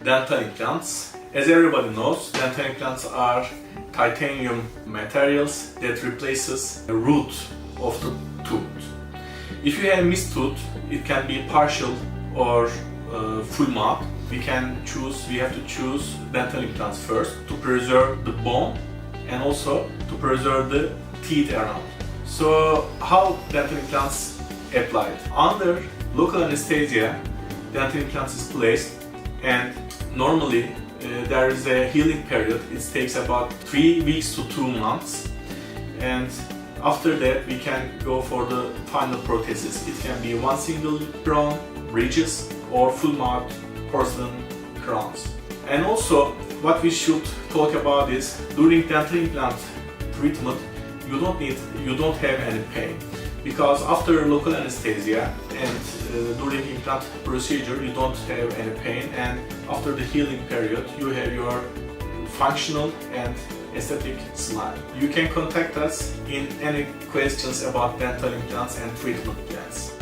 dental implants. As everybody knows, dental implants are titanium materials that replaces the root of the tooth. If you have missed tooth, it can be partial or full mouth. We have to choose dental implants first to preserve the bone and also to preserve the teeth around. So how dental implants applied? Under local anesthesia, dental implants is placed, and normally there is a healing period. It takes about 3 weeks to 2 months, and after that we can go for the final prosthesis. It can be one single crown, bridges, or full mouth porcelain crowns. And also what we should talk about is during dental implant treatment you don't have any pain, because after local anesthesia and during implant procedure you don't have any pain, and after the healing period you have your functional and aesthetic smile. You can contact us in any questions about dental implants and treatment plans.